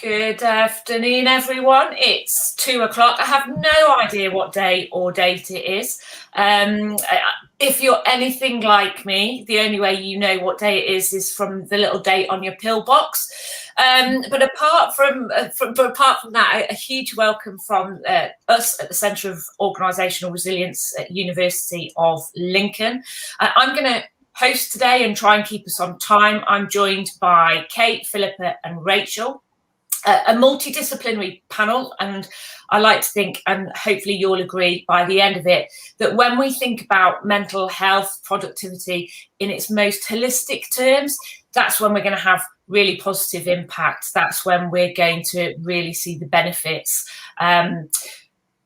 Good afternoon, everyone. It's 2:00. I have no idea what day or date it is. If you're anything like me, the only way you know what day it is from the little date on your pill box. But apart from that, a huge welcome from us at the Centre of Organisational Resilience at University of Lincoln. I'm going to host today and try and keep us on time. I'm joined by Kate, Philippa and Rachel. A multidisciplinary panel, and I like to think, and hopefully you'll agree by the end of it, that when we think about mental health productivity in its most holistic terms, that's when we're going to have really positive impacts. That's when we're going to really see the benefits.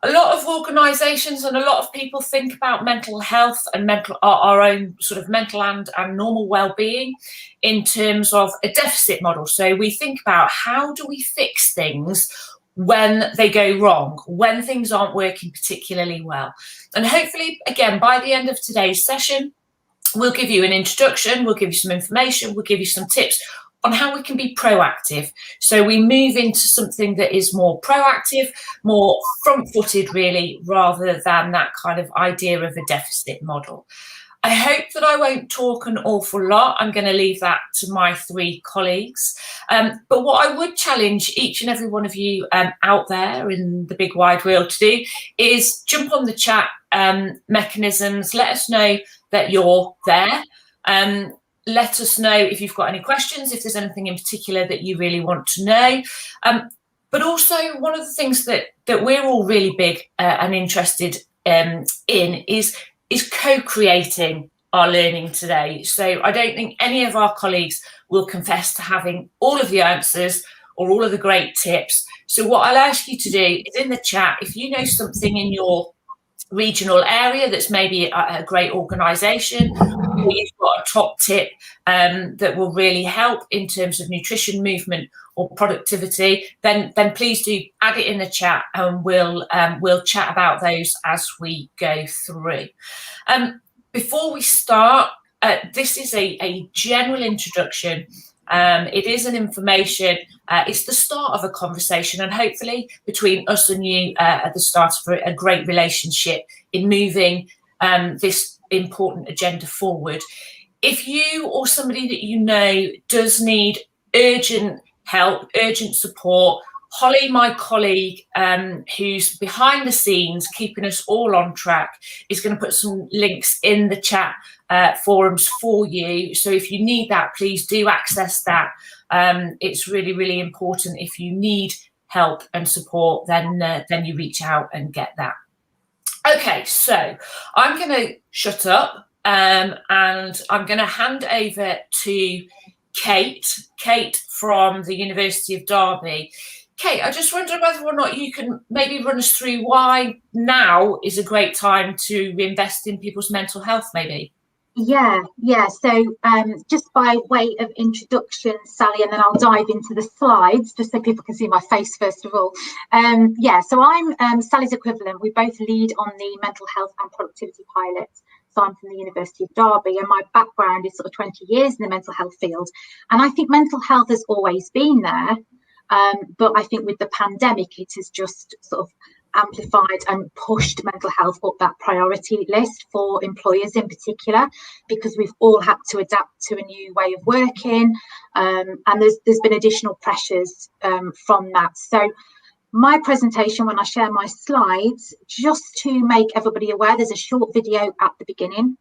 A lot of organisations and a lot of people think about mental health and our own sort of mental and normal well-being in terms of a deficit model. So we think about how do we fix things when they go wrong, when things aren't working particularly well. And hopefully, again, by the end of today's session, we'll give you an introduction, we'll give you some information, we'll give you some tips on how we can be proactive. So we move into something that is more proactive, more front-footed really, rather than that kind of idea of a deficit model. I hope that I won't talk an awful lot. I'm going to leave that to my three colleagues. But what I would challenge each and every one of you out there in the big wide world to do is jump on the chat mechanisms. Let us know that you're there. Let us know if you've got any questions, if there's anything in particular that you really want to know. But also one of the things that we're all really big and interested in is co-creating our learning today. So I don't think any of our colleagues will confess to having all of the answers or all of the great tips. So what I'll ask you to do is in the chat, if you know something in your regional area that's maybe a great organisation, or you've got a top tip that will really help in terms of nutrition, movement or productivity, then please do add it in the chat and we'll chat about those as we go through. Before we start, this is a general introduction. It is an information, it's the start of a conversation, and hopefully between us and you at the start of a great relationship in moving this important agenda forward. If you or somebody that you know does need urgent help, urgent support, Holly, my colleague, who's behind the scenes keeping us all on track, is going to put some links in the chat forums for you. So if you need that, please do access that. It's really, really important. If you need help and support, then you reach out and get that. Okay, so I'm going to shut up and I'm going to hand over to Kate from the University of Derby. Kate, I just wonder whether or not you can maybe run us through why now is a great time to invest in people's mental health, maybe. Yeah. So just by way of introduction, Sally, and then I'll dive into the slides just so people can see my face first of all. So I'm Sally's equivalent. We both lead on the mental health and productivity pilot. So I'm from the University of Derby, and my background is sort of 20 years in the mental health field. And I think mental health has always been there. But I think with the pandemic, it has just sort of amplified and pushed mental health up that priority list for employers in particular, because we've all had to adapt to a new way of working, and there's been additional pressures from that. So my presentation, when I share my slides, just to make everybody aware, there's a short video at the beginning,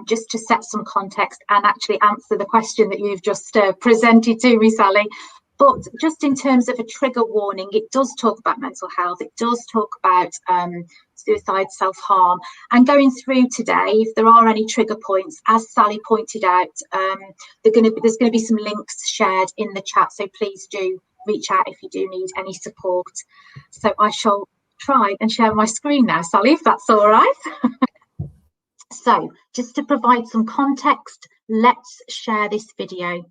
just to set some context and actually answer the question that you've just presented to me, Sally. But just in terms of a trigger warning, it does talk about mental health. It does talk about suicide, self-harm. And going through today, if there are any trigger points, as Sally pointed out, there's going to be some links shared in the chat. So please do reach out if you do need any support. So I shall try and share my screen now, Sally, if that's all right. So just to provide some context, let's share this video.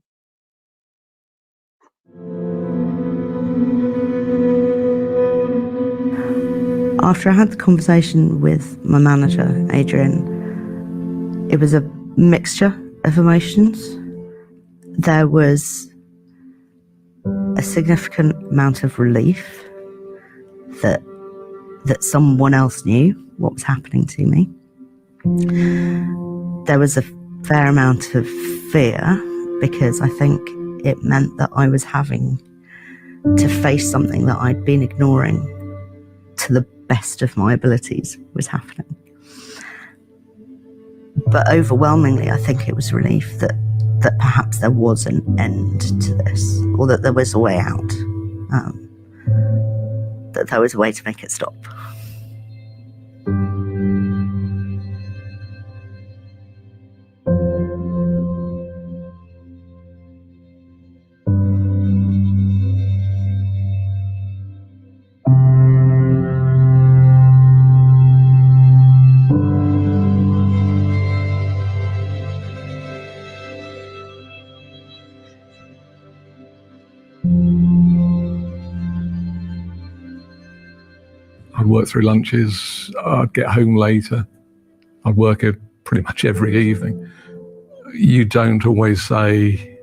After I had the conversation with my manager, Adrian, it was a mixture of emotions. There was a significant amount of relief that someone else knew what was happening to me. There was a fair amount of fear, because I think it meant that I was having to face something that I'd been ignoring to the best of my abilities was happening. But overwhelmingly, I think it was relief that perhaps there was an end to this, or that there was a way out, that there was a way to make it stop. I'd work through lunches, I'd get home later, I'd work pretty much every evening. You don't always say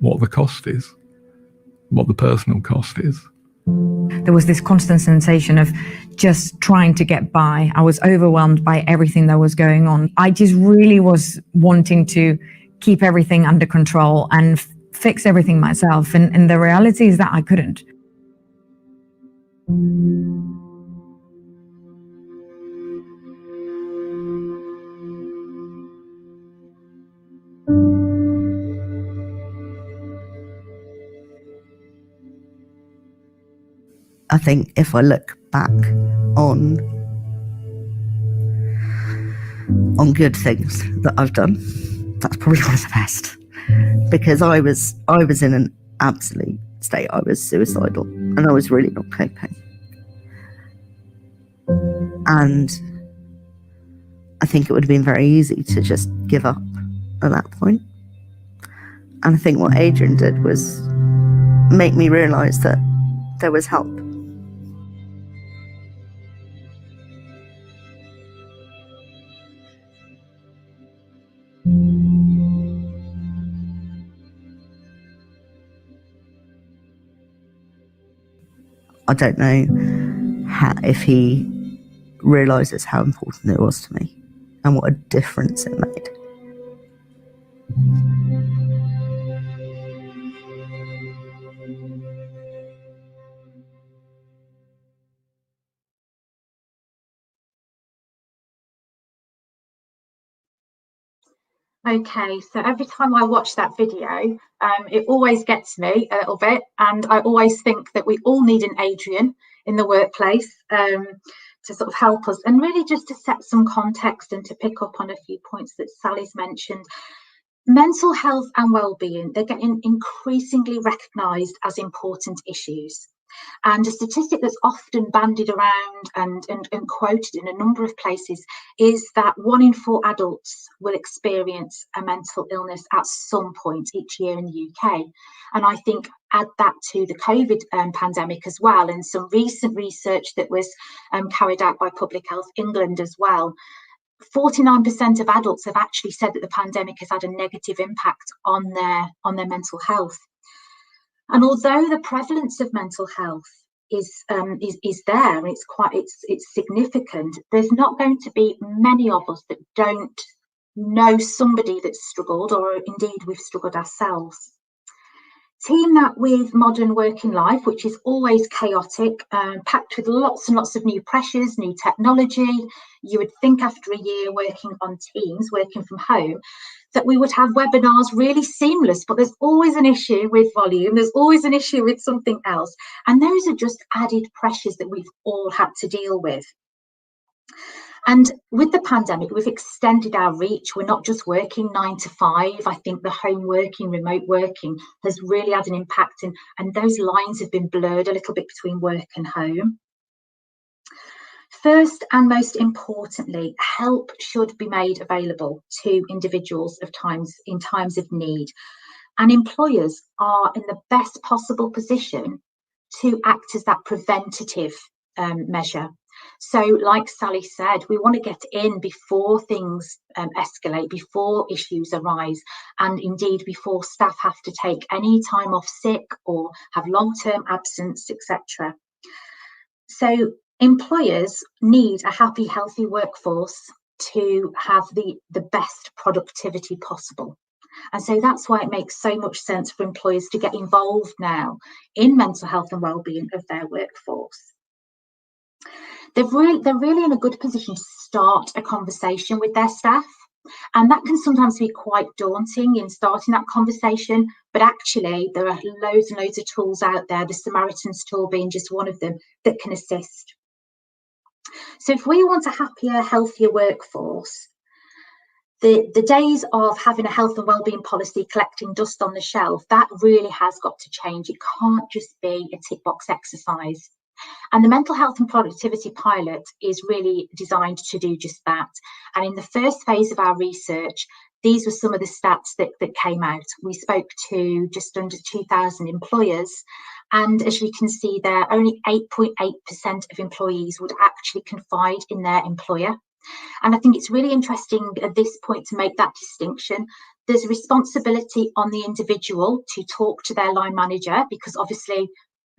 what the cost is, what the personal cost is. There was this constant sensation of just trying to get by. I was overwhelmed by everything that was going on. I just really was wanting to keep everything under control and fix everything myself. And the reality is that I couldn't. I think if I look back on good things that I've done, that's probably one of the best, because I was in an absolute state. I was suicidal and I was really not coping. And I think it would have been very easy to just give up at that point. And I think what Adrian did was make me realise that there was help. I don't know if he realises how important it was to me and what a difference it made. Okay, so every time I watch that video, it always gets me a little bit, and I always think that we all need an Adrian in the workplace to sort of help us, and really just to set some context and to pick up on a few points that Sally's mentioned. Mental health and well-being, they're getting increasingly recognised as important issues. And a statistic that's often bandied around and quoted in a number of places is that 1 in 4 adults will experience a mental illness at some point each year in the UK. And I think add that to the COVID pandemic as well, and some recent research that was carried out by Public Health England as well. 49% of adults have actually said that the pandemic has had a negative impact on their mental health. And although the prevalence of mental health is there, and it's significant, there's not going to be many of us that don't know somebody that's struggled, or indeed we've struggled ourselves. Team that with modern working life, which is always chaotic, packed with lots and lots of new pressures, new technology. You would think after a year working on Teams, working from home, that we would have webinars really seamless, but there's always an issue with volume, there's always an issue with something else, and those are just added pressures that we've all had to deal with. And with the pandemic, we've extended our reach. We're not just working 9 to 5. I think the home working, remote working has really had an impact, and those lines have been blurred a little bit between work and home. First and most importantly, help should be made available to individuals in times of need. And employers are in the best possible position to act as that preventative measure. So like Sally said, we want to get in before things escalate, before issues arise, and indeed before staff have to take any time off sick or have long-term absence, etc. So employers need a happy, healthy workforce to have the best productivity possible. And so that's why it makes so much sense for employers to get involved now in mental health and wellbeing of their workforce. They're really in a good position to start a conversation with their staff. And that can sometimes be quite daunting in starting that conversation, but actually there are loads and loads of tools out there, the Samaritans tool being just one of them, that can assist. So if we want a happier, healthier workforce, the days of having a health and wellbeing policy collecting dust on the shelf, that really has got to change. It can't just be a tick box exercise. And the mental health and productivity pilot is really designed to do just that. And in the first phase of our research, these were some of the stats that came out. We spoke to just under 2,000 employers. And as you can see there, only 8.8% of employees would actually confide in their employer. And I think it's really interesting at this point to make that distinction. There's a responsibility on the individual to talk to their line manager, because obviously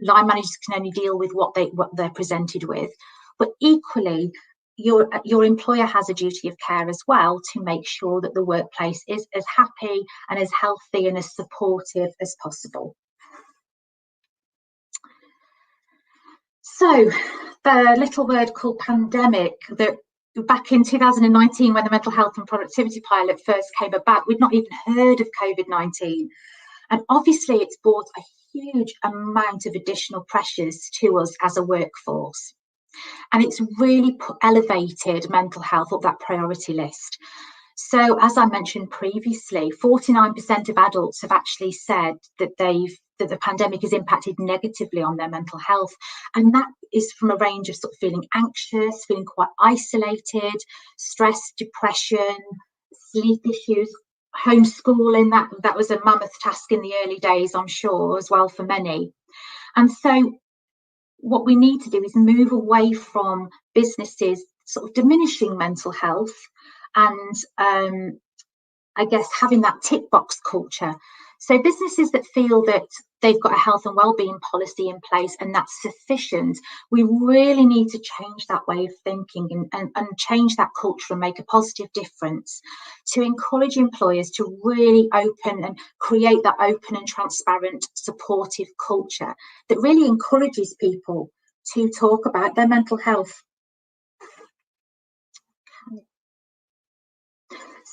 line managers can only deal with what they're presented with. But equally, your employer has a duty of care as well to make sure that the workplace is as happy and as healthy and as supportive as possible. So the little word called pandemic, that back in 2019, when the mental health and productivity pilot first came about, we'd not even heard of COVID-19. And obviously it's brought a huge amount of additional pressures to us as a workforce. And it's really elevated mental health up that priority list. So as I mentioned previously, 49% of adults have actually said that the pandemic has impacted negatively on their mental health. And that is from a range of sort of feeling anxious, feeling quite isolated, stress, depression, sleep issues, homeschooling. That was a mammoth task in the early days, I'm sure, as well for many. And so what we need to do is move away from businesses sort of diminishing mental health and I guess having that tick box culture. So businesses that feel that they've got a health and wellbeing policy in place and that's sufficient, we really need to change that way of thinking and change that culture and make a positive difference to encourage employers to really open and create that open and transparent, supportive culture that really encourages people to talk about their mental health.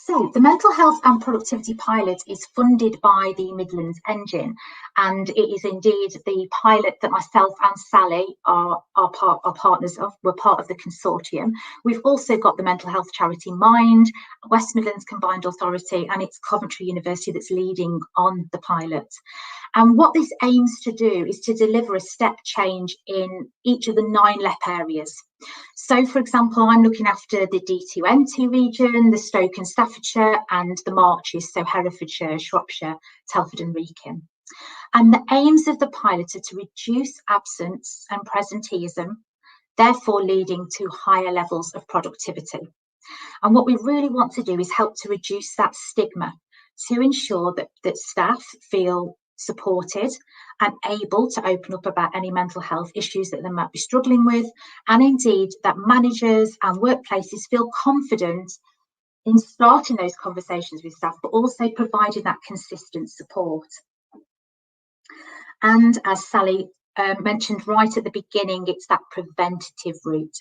So the Mental Health and Productivity Pilot is funded by the Midlands Engine, and it is indeed the pilot that myself and Sally are partners of. We're part of the consortium. We've also got the mental health charity Mind, West Midlands Combined Authority, and it's Coventry University that's leading on the pilot. And what this aims to do is to deliver a step change in each of the 9 LEP areas. So, for example, I'm looking after the D2N2 region, the Stoke and Staffordshire, and the Marches, so Herefordshire, Shropshire, Telford and Wrekin. And the aims of the pilot are to reduce absence and presenteeism, therefore leading to higher levels of productivity. And what we really want to do is help to reduce that stigma to ensure that staff feel supported and able to open up about any mental health issues that they might be struggling with, and indeed that managers and workplaces feel confident in starting those conversations with staff, but also providing that consistent support. And as Sally mentioned right at the beginning, it's that preventative route.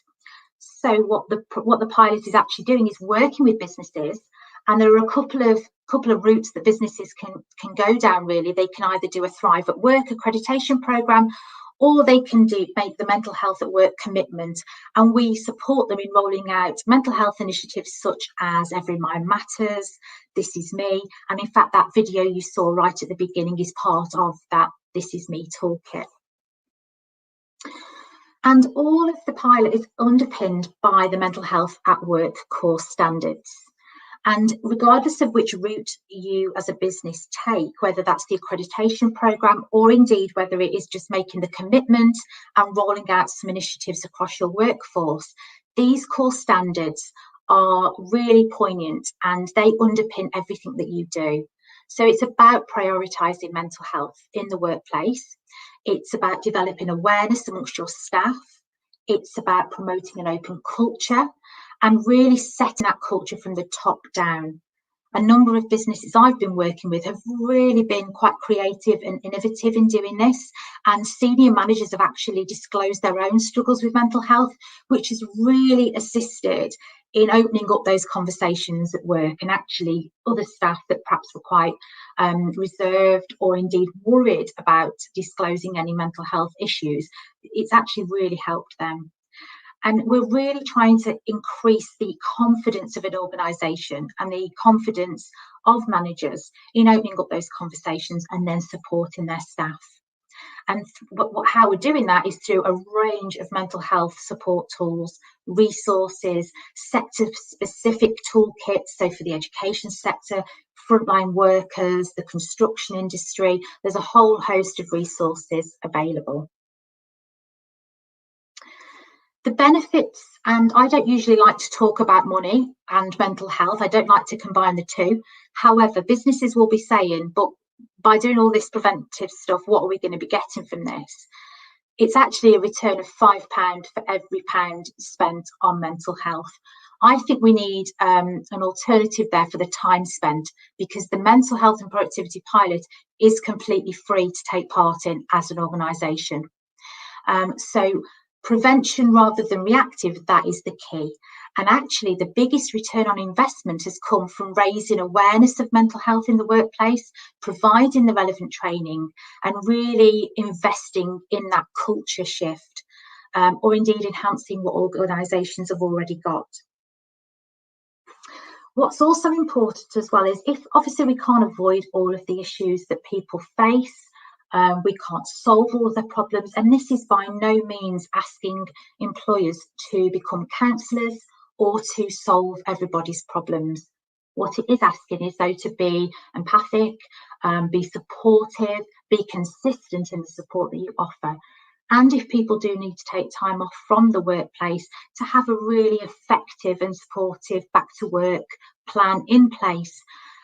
So what the pilot is actually doing is working with businesses, and there are a couple of routes that businesses can go down. Really, they can either do a Thrive at Work accreditation program, or they can make the mental health at work commitment, and we support them in rolling out mental health initiatives such as Every Mind Matters, This Is Me, and in fact that video you saw right at the beginning is part of that This Is Me toolkit. And all of the pilot is underpinned by the mental health at work core standards. And regardless of which route you as a business take, whether that's the accreditation programme or indeed whether it is just making the commitment and rolling out some initiatives across your workforce, these core standards are really poignant and they underpin everything that you do. So it's about prioritising mental health in the workplace. It's about developing awareness amongst your staff. It's about promoting an open culture and really setting that culture from the top down. A number of businesses I've been working with have really been quite creative and innovative in doing this, and senior managers have actually disclosed their own struggles with mental health, which has really assisted in opening up those conversations at work, and actually other staff that perhaps were quite reserved or indeed worried about disclosing any mental health issues, it's actually really helped them. And we're really trying to increase the confidence of an organisation and the confidence of managers in opening up those conversations and then supporting their staff. And how we're doing that is through a range of mental health support tools, resources, sector-specific toolkits. So for the education sector, frontline workers, the construction industry, there's a whole host of resources available. The benefits, and I don't usually like to talk about money and mental health. I don't like to combine the two. However, businesses will be saying, but by doing all this preventive stuff, what are we going to be getting from this? It's actually a return of £5 for every pound spent on mental health. I think we need an alternative there for the time spent, because the mental health and productivity pilot is completely free to take part in as an organisation. So prevention rather than reactive, that is the key. And actually the biggest return on investment has come from raising awareness of mental health in the workplace, providing the relevant training and really investing in that culture shift, or indeed enhancing what organisations have already got. What's also important as well is, if obviously we can't avoid all of the issues that people face, we can't solve all of their problems, and this is by no means asking employers to become counsellors or to solve everybody's problems. What it is asking is, though, to be empathic, be supportive, be consistent in the support that you offer. And if people do need to take time off from the workplace, to have a really effective and supportive back to work plan in place.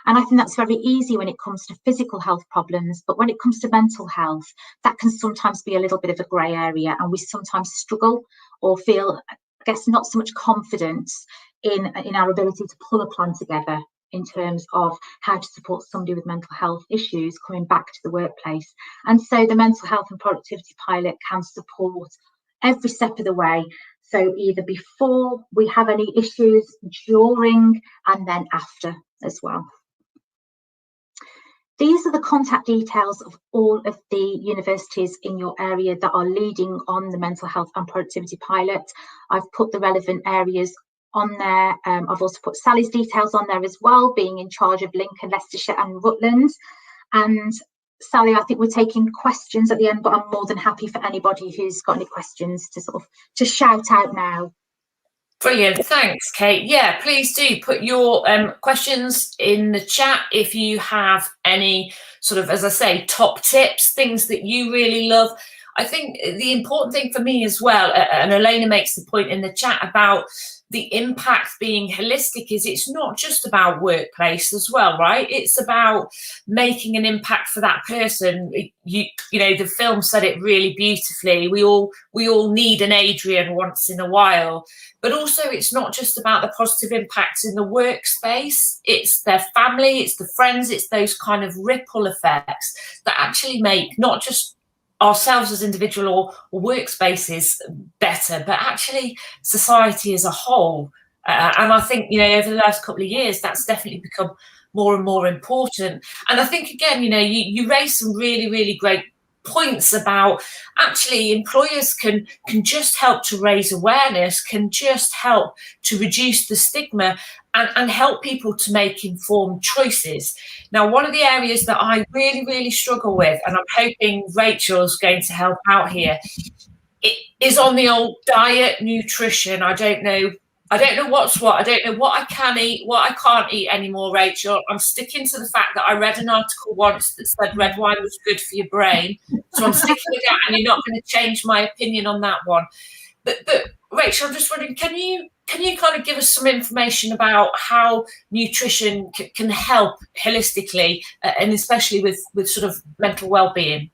And I think that's very easy when it comes to physical health problems, but when it comes to mental health, that can sometimes be a little bit of a grey area, and we sometimes struggle or feel, I guess, not so much confidence in our ability to pull a plan together in terms of how to support somebody with mental health issues coming back to the workplace. And so the mental health and productivity pilot can support every step of the way. So either before we have any issues, during, and then after as well. These are the contact details of all of the universities in your area that are leading on the mental health and productivity pilot. I've put the relevant areas on there. I've also put Sally's details on there as well, being in charge of Lincoln, Leicestershire and Rutland. And Sally, I think we're taking questions at the end, but I'm more than happy for anybody who's got any questions to shout out now. Brilliant, thanks, Kate. Yeah, please do put your questions in the chat if you have any sort of, as I say, top tips, things that you really love. I think the important thing for me as well, and Elena makes the point in the chat about the impact being holistic, is it's not just about workplace as well, right? It's about making an impact for that person. You know, the film said it really beautifully. We all need an Adrian once in a while, but also it's not just about the positive impacts in the workspace. It's their family, it's the friends, it's those kind of ripple effects that actually make not just ourselves as individual or workspaces better, but actually society as a whole. And I think, you know, over the last couple of years, that's definitely become more and more important. And I think, again, you know, you raise some really, really great points about actually employers can just help to raise awareness, can just help to reduce the stigma and help people to make informed choices. Now, one of the areas that I really, really struggle with, and I'm hoping Rachel's going to help out here, it is on the old diet, nutrition. I don't know I don't know what's what. I don't know what I can eat, what I can't eat anymore, Rachel. I'm sticking to the fact that I read an article once that said red wine was good for your brain. So I'm sticking with that, and you're not going to change my opinion on that one. But Rachel, I'm just wondering, can you kind of give us some information about how nutrition can help holistically, and especially with sort of mental well-being?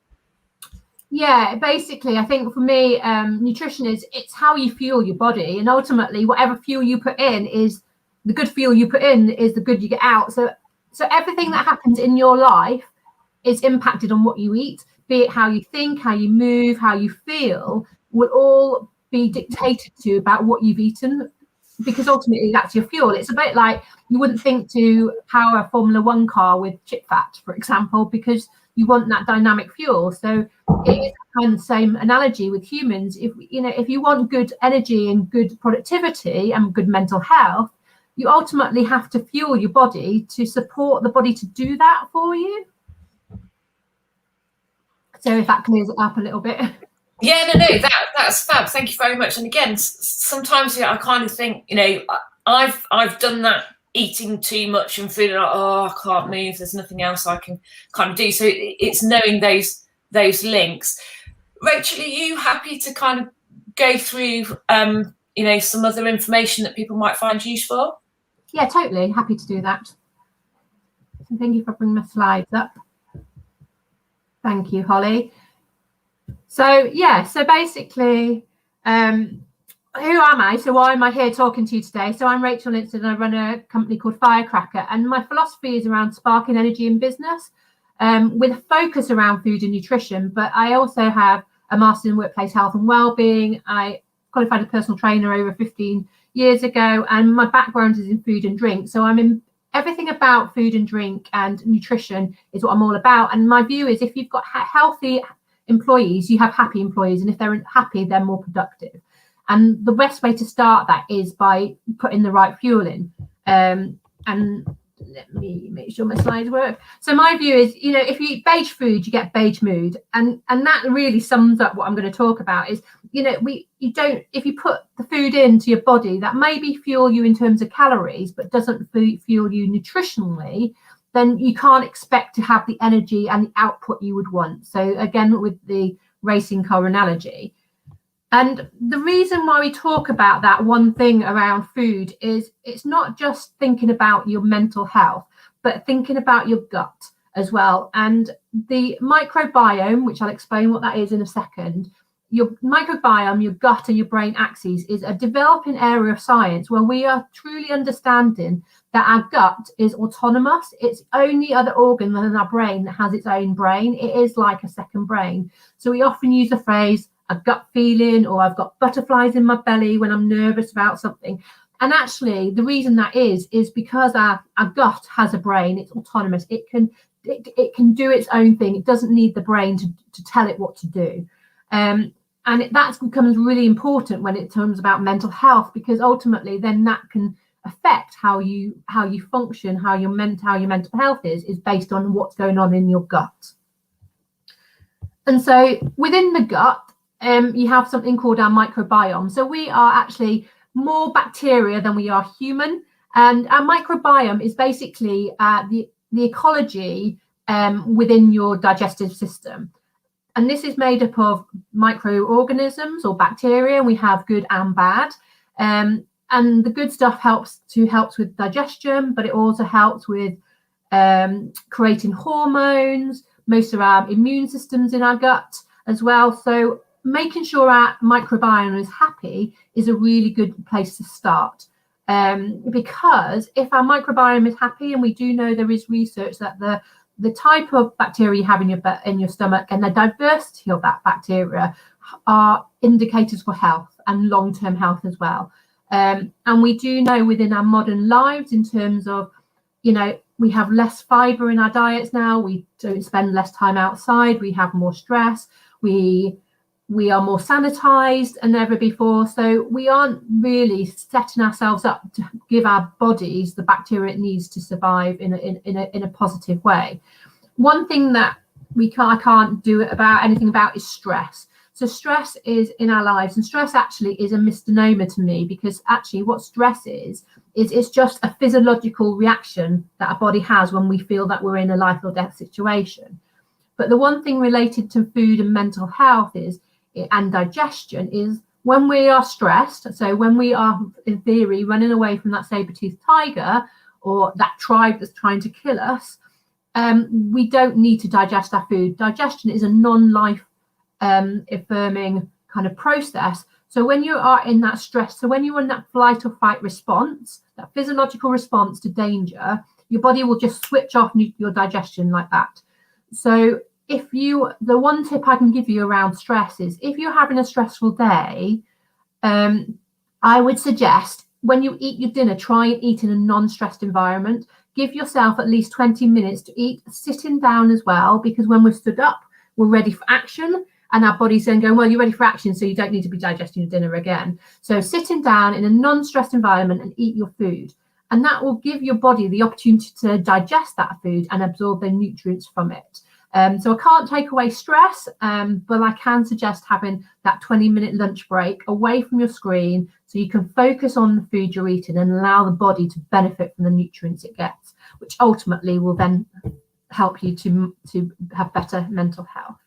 Yeah, basically, I think for me, nutrition it's how you fuel your body, and ultimately, whatever fuel you put in is the good fuel you put in is the good you get out. So everything that happens in your life is impacted on what you eat, be it how you think, how you move, how you feel, will all be dictated to about what you've eaten, because ultimately that's your fuel. It's a bit like you wouldn't think to power a Formula One car with chip fat, for example, because you want that dynamic fuel. So it is kind of the same analogy with humans. If you want good energy and good productivity and good mental health, you ultimately have to fuel your body to support the body to do that for you. So if that clears it up a little bit. Yeah, no, that's fab. Thank you very much. And again, sometimes I kind of think, I've done that, eating too much and feeling like, oh, I can't move, there's nothing else I can kind of do. So it's knowing those links. Rachel, are you happy to kind of go through some other information that people might find useful? Yeah, totally happy to do that. So thank you for bringing my slides up. Thank you, Holly. So basically, who am I? So why am I here talking to you today? So I'm Rachel Linton, and I run a company called Firecracker, and my philosophy is around sparking energy in business, with a focus around food and nutrition. But I also have a master's in workplace health and wellbeing. I qualified as a personal trainer over 15 years ago, and my background is in food and drink. So I'm in everything about food and drink, and nutrition is what I'm all about. And my view is, if you've got healthy employees, you have happy employees, and if they're happy, they're more productive. And the best way to start that is by putting the right fuel in. And let me make sure my slides work. So my view is, if you eat beige food, you get beige mood. And that really sums up what I'm going to talk about is, if you put the food into your body that maybe fuel you in terms of calories, but doesn't fuel you nutritionally, then you can't expect to have the energy and the output you would want. So again, with the racing car analogy. And the reason why we talk about that one thing around food is it's not just thinking about your mental health, but thinking about your gut as well. And the microbiome, which I'll explain what that is in a second, your microbiome, your gut and your brain axis is a developing area of science where we are truly understanding that our gut is autonomous. It's only other organ than our brain that has its own brain. It is like a second brain. So we often use the phrase, a gut feeling, or I've got butterflies in my belly when I'm nervous about something. And actually, the reason that is because our gut has a brain. It's autonomous. It can do its own thing. It doesn't need the brain to tell it what to do. And that becomes really important when it comes about mental health, because ultimately then that can affect how you function, how your mental health is based on what's going on in your gut. And so within the gut, you have something called our microbiome. So we are actually more bacteria than we are human, and our microbiome is basically the ecology within your digestive system. And this is made up of microorganisms or bacteria. We have good and bad. And the good stuff helps with digestion, but it also helps with creating hormones, most of our immune systems in our gut as well. So making sure our microbiome is happy is a really good place to start. Because if our microbiome is happy, and we do know there is research that the type of bacteria you have in your stomach and the diversity of that bacteria are indicators for health and long-term health as well. And we do know within our modern lives, in terms of, we have less fibre in our diets now. We don't spend less time outside. We have more stress. We are more sanitized than ever before. So we aren't really setting ourselves up to give our bodies the bacteria it needs to survive in a positive way. One thing that I can't do anything about is stress. So stress is in our lives, and stress actually is a misnomer to me, because actually what stress is it's just a physiological reaction that our body has when we feel that we're in a life or death situation. But the one thing related to food and mental health and digestion is when we are stressed, so when we are in theory running away from that saber-toothed tiger or that tribe that's trying to kill us, we don't need to digest our food. Digestion is a non-life affirming kind of process. So when you are in that stress, so when you're in that flight or fight response, that physiological response to danger, your body will just switch off your digestion like that. So the one tip I can give you around stress is, if you're having a stressful day, I would suggest when you eat your dinner, try and eat in a non-stressed environment. Give yourself at least 20 minutes to eat, sitting down as well, because when we're stood up, we're ready for action. And our body's then going, well, you're ready for action, so you don't need to be digesting your dinner again. So sitting down in a non-stressed environment and eat your food. And that will give your body the opportunity to digest that food and absorb the nutrients from it. So I can't take away stress, but I can suggest having that 20-minute lunch break away from your screen so you can focus on the food you're eating and allow the body to benefit from the nutrients it gets, which ultimately will then help you to have better mental health.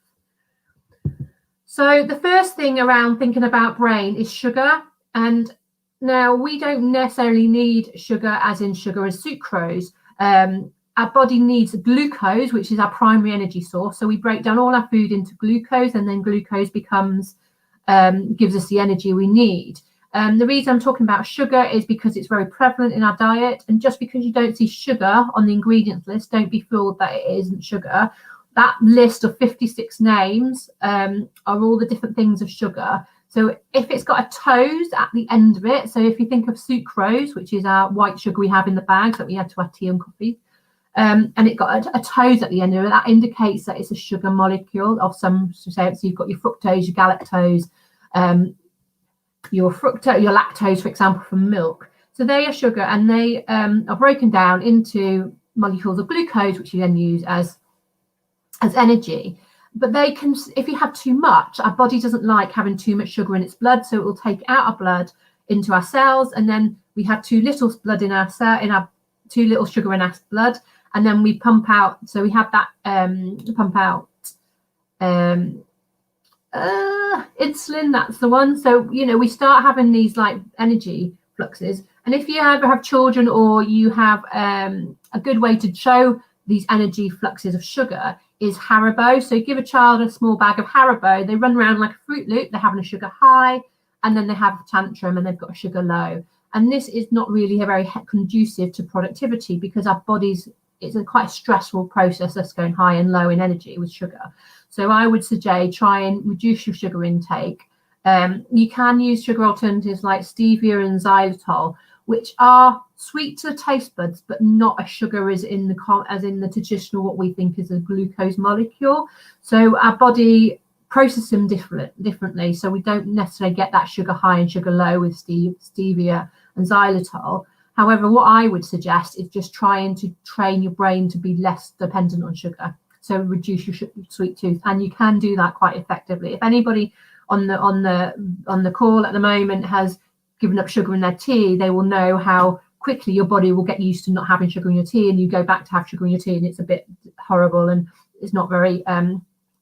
So the first thing around thinking about brain is sugar. And now we don't necessarily need sugar as in sugar as sucrose. Our body needs glucose, which is our primary energy source. So we break down all our food into glucose, and then glucose gives us the energy we need. The reason I'm talking about sugar is because it's very prevalent in our diet. And just because you don't see sugar on the ingredients list, don't be fooled that it isn't sugar. That list of 56 names are all the different things of sugar. So if it's got a toes at the end of it, so if you think of sucrose, which is our white sugar we have in the bags that we add to our tea and coffee, and it got a toes at the end of it, that indicates that it's a sugar molecule of some, so you've got your fructose, your galactose, your lactose, for example, from milk. So they are sugar, and they are broken down into molecules of glucose, which you then use as energy. But they can, if you have too much, our body doesn't like having too much sugar in its blood, so it will take out our blood into our cells, and then we have too little blood in our cell, too little sugar in our blood, and then we pump out. So we have that pump out insulin. That's the one. So we start having these like energy fluxes, and if you ever have children, or you have a good way to show these energy fluxes of sugar is Haribo. So give a child a small bag of Haribo, they run around like a Fruit Loop, they're having a sugar high, and then they have a tantrum and they've got a sugar low. And this is not really a very conducive to productivity, because our bodies, it's quite a stressful process, us going high and low in energy with sugar. So I would suggest try and reduce your sugar intake. You can use sugar alternatives like stevia and xylitol, which are sweet to the taste buds, but not as sugar as in the traditional, what we think is a glucose molecule. So our body processes them differently. So we don't necessarily get that sugar high and sugar low with stevia and xylitol. However, what I would suggest is just trying to train your brain to be less dependent on sugar. So reduce your sweet tooth, and you can do that quite effectively. If anybody on the call at the moment has given up sugar in their tea, they will know how quickly your body will get used to not having sugar in your tea, and you go back to have sugar in your tea and it's a bit horrible and it's not very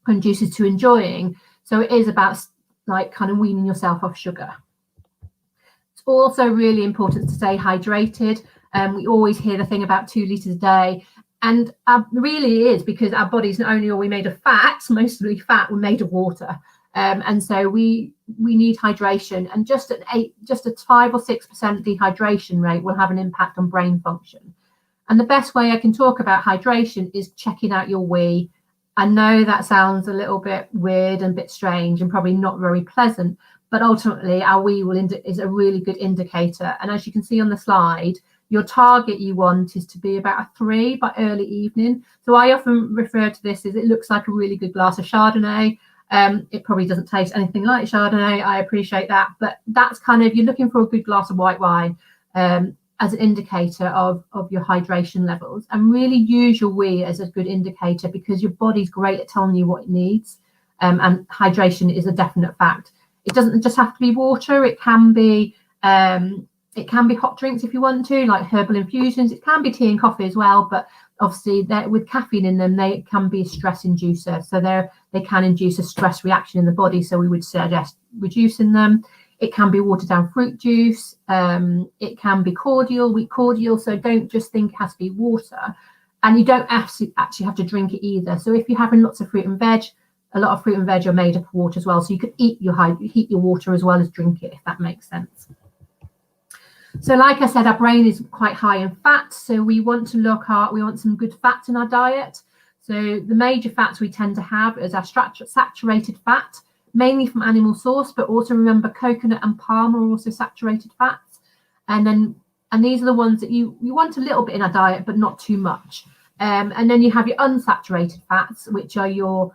conducive to enjoying. So it is about like kind of weaning yourself off sugar. It's also really important to stay hydrated. We always hear the thing about 2 litres a day, and really it is, because our bodies, not only are we made of fats, mostly fat, we're made of water. And so we need hydration, and just a 5 or 6% dehydration rate will have an impact on brain function. And the best way I can talk about hydration is checking out your wee. I know that sounds a little bit weird and a bit strange and probably not very pleasant, but ultimately our wee is a really good indicator. And as you can see on the slide, your target you want is to be about a 3 by early evening. So I often refer to this as it looks like a really good glass of Chardonnay. It probably doesn't taste anything like Chardonnay, I appreciate that, but that's kind of, you're looking for a good glass of white wine as an indicator of your hydration levels, and really use your wee as a good indicator, because your body's great at telling you what it needs. and hydration is a definite fact. It doesn't just have to be water. It can be hot drinks if you want to, like herbal infusions. It can be tea and coffee as well, but obviously with caffeine in them, they can be a stress inducer. So they can induce a stress reaction in the body. So we would suggest reducing them. It can be watered down fruit juice. It can be weak cordial. So don't just think it has to be water. And you don't actually have to drink it either. So if you're having lots of fruit and veg, a lot of fruit and veg are made up of water as well. So you could heat your water as well as drink it, if that makes sense. So like I said, our brain is quite high in fat. So we want some good fats in our diet. So the major fats we tend to have is our saturated fat, mainly from animal source, but also remember coconut and palm are also saturated fats. And these are the ones that you want a little bit in our diet, but not too much. And then you have your unsaturated fats, which are your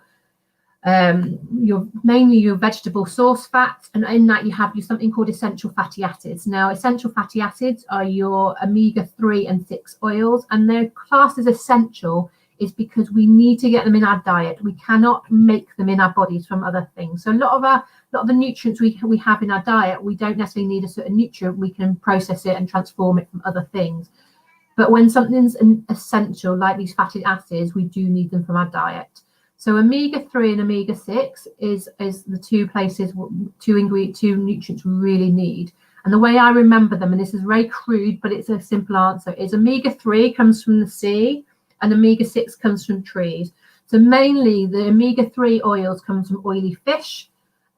mainly your vegetable source fats, and in that you have something called essential fatty acids. Now, essential fatty acids are your omega-3 and 6 oils, and they're classed as essential is because we need to get them in our diet. We cannot make them in our bodies from other things. So a lot of the nutrients we have in our diet, we don't necessarily need a certain nutrient. We can process it and transform it from other things. But when something's essential, like these fatty acids, we do need them from our diet. So omega-3 and omega-6 is the two nutrients we really need. And the way I remember them, and this is very crude, but it's a simple answer, is omega-3 comes from the sea and omega-6 comes from trees. So mainly the omega-3 oils comes from oily fish,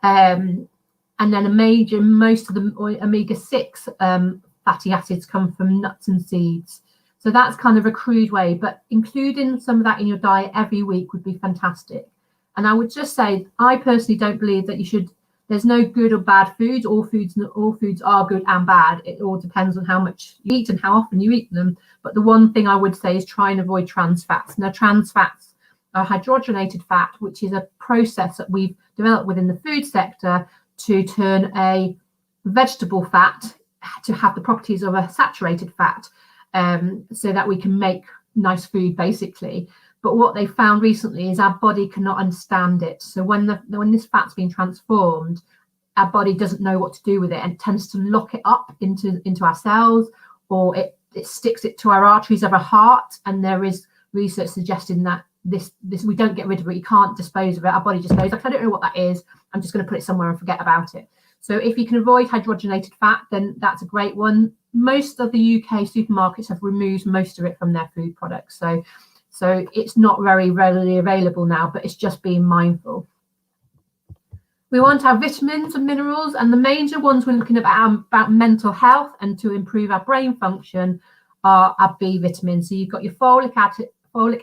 and then most of the omega-6 fatty acids come from nuts and seeds. So that's kind of a crude way, but including some of that in your diet every week would be fantastic. And I would just say, I personally don't believe that there's no good or bad foods. All foods are good and bad. It all depends on how much you eat and how often you eat them. But the one thing I would say is try and avoid trans fats. Now, trans fats are hydrogenated fat, which is a process that we've developed within the food sector to turn a vegetable fat to have the properties of a saturated fat. So that we can make nice food, basically. But what they found recently is our body cannot understand it. So when this fat's been transformed, our body doesn't know what to do with it and tends to lock it up into our cells, or it sticks it to our arteries of our heart. And there is research suggesting that this we don't get rid of it. You can't dispose of it. Our body just goes, like, I don't know what that is. I'm just going to put it somewhere and forget about it. So if you can avoid hydrogenated fat, then that's a great one. Most of the UK supermarkets have removed most of it from their food products. So it's not very readily available now, but it's just being mindful. We want our vitamins and minerals, and the major ones we're looking at about mental health and to improve our brain function are our B vitamins. So you've got your folic acid or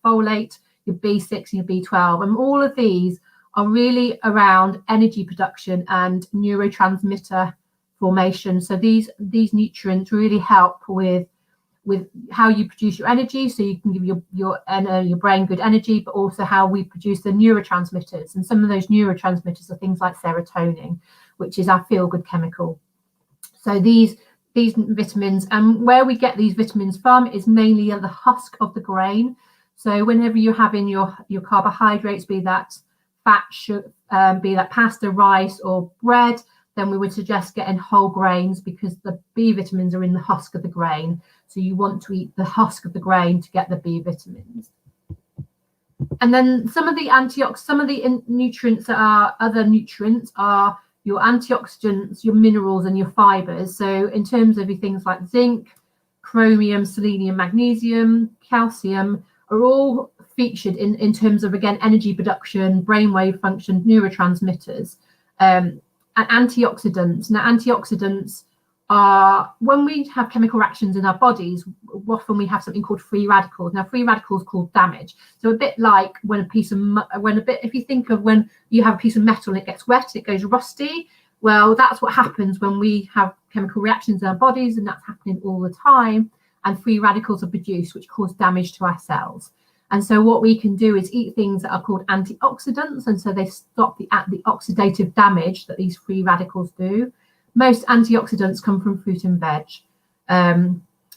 folate, your B6 and your B12, and all of these are really around energy production and neurotransmitter formation. So these nutrients really help with how you produce your energy, so you can give your brain good energy, but also how we produce the neurotransmitters. And some of those neurotransmitters are things like serotonin, which is our feel-good chemical. So these vitamins, and where we get these vitamins from is mainly at the husk of the grain. So whenever you're having your carbohydrates, be that fat, sugar, be that pasta, rice, or bread, then we would suggest getting whole grains, because the B vitamins are in the husk of the grain. So you want to eat the husk of the grain to get the B vitamins. And then some of the nutrients that are other nutrients are your antioxidants, your minerals, and your fibers. So in terms of things like zinc, chromium, selenium, magnesium, calcium are all featured in terms of, again, energy production, brainwave function, neurotransmitters, and antioxidants. Now, antioxidants are, when we have chemical reactions in our bodies, often we have something called free radicals. Now, free radicals cause damage. So a bit like if you think of when you have a piece of metal and it gets wet, it goes rusty. Well, that's what happens when we have chemical reactions in our bodies, and that's happening all the time. And free radicals are produced, which cause damage to our cells. And so what we can do is eat things that are called antioxidants, and so they stop the oxidative damage that these free radicals do. Most antioxidants come from fruit and veg.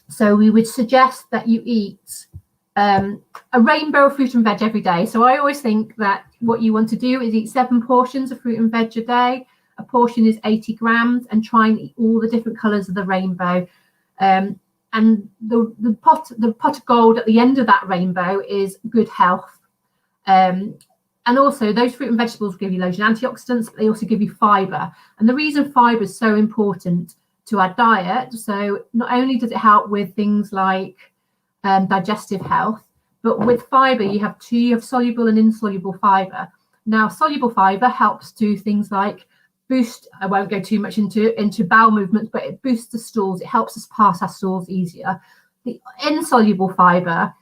So we would suggest that you eat a rainbow of fruit and veg every day. So I always think that what you want to do is eat 7 portions of fruit and veg a day. A portion is 80 grams, and try and eat all the different colours of the rainbow. And the pot of gold at the end of that rainbow is good health. And also those fruit and vegetables give you loads of antioxidants, but they also give you fibre. And the reason fibre is so important to our diet, so not only does it help with things like digestive health, but with fibre you have soluble and insoluble fibre. Now soluble fibre helps do things like boost, I won't go too much into bowel movements, but it boosts the stools, it helps us pass our stools easier. The insoluble fibre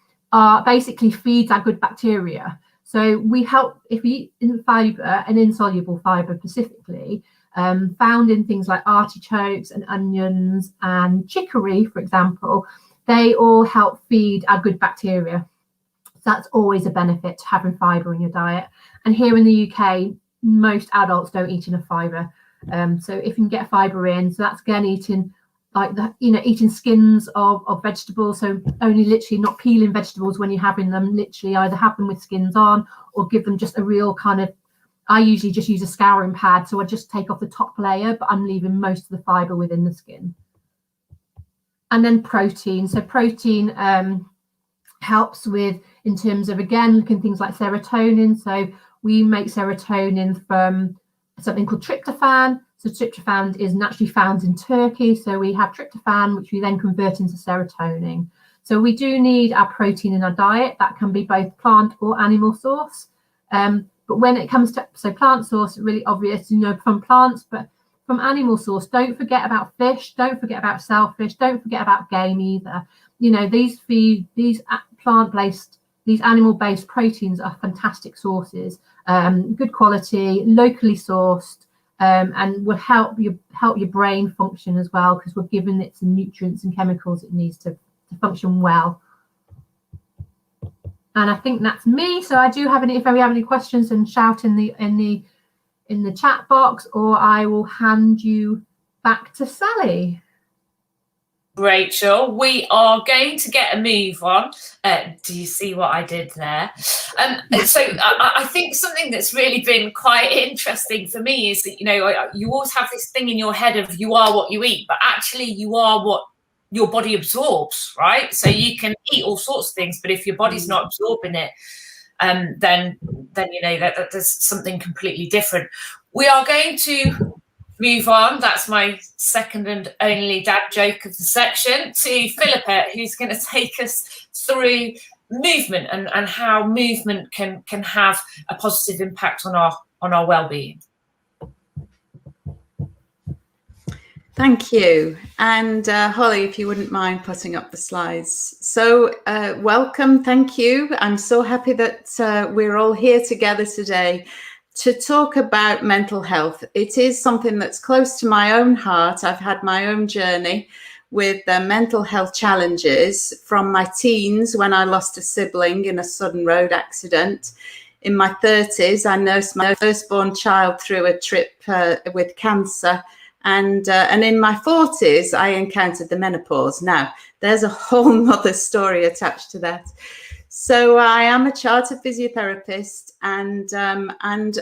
basically feeds our good bacteria. So we help, if we eat fibre and insoluble fibre specifically, found in things like artichokes and onions and chicory, for example, they all help feed our good bacteria. So that's always a benefit to having fibre in your diet. And here in the UK, most adults don't eat enough fibre. So if you can get fibre in, so that's again eating eating skins of vegetables. So only literally not peeling vegetables when you're having them, literally either have them with skins on or give them just a real kind of, I usually just use a scouring pad. So I just take off the top layer, but I'm leaving most of the fibre within the skin. And then protein. So protein helps with, in terms of, again, looking at things like serotonin. So we make serotonin from something called tryptophan. So tryptophan is naturally found in Turkey. So we have tryptophan, which we then convert into serotonin. So we do need our protein in our diet. That can be both plant or animal source. But when it comes to, so plant source, really obvious, from plants, but from animal source, don't forget about fish, don't forget about shellfish, don't forget about game either. These plant-based, these animal-based proteins are fantastic sources, good quality, locally sourced, and will help your brain function as well, because we're giving it some nutrients and chemicals it needs to function well. And I think that's me. So I do have if we have any questions, then shout in the chat box, or I will hand you back to Sally. Rachel, we are going to get a move on. Do you see what I did there? So I think something that's really been quite interesting for me is that, you always have this thing in your head of you are what you eat, but actually you are what your body absorbs, right? So you can eat all sorts of things, but if your body's not absorbing it, then that there's something completely different. We are going to move on. That's my second and only dad joke of the section, to Philippa, who's going to take us through movement and how movement can have a positive impact on our well-being. Thank you. And Holly, if you wouldn't mind putting up the slides. So welcome, thank you. I'm so happy that we're all here together today to talk about mental health. It is something that's close to my own heart. I've had my own journey with mental health challenges from my teens, when I lost a sibling in a sudden road accident. In my 30s, I nursed my firstborn child through a trip with cancer. And in my 40s, I encountered the menopause. Now, there's a whole nother story attached to that. So I am a chartered physiotherapist, and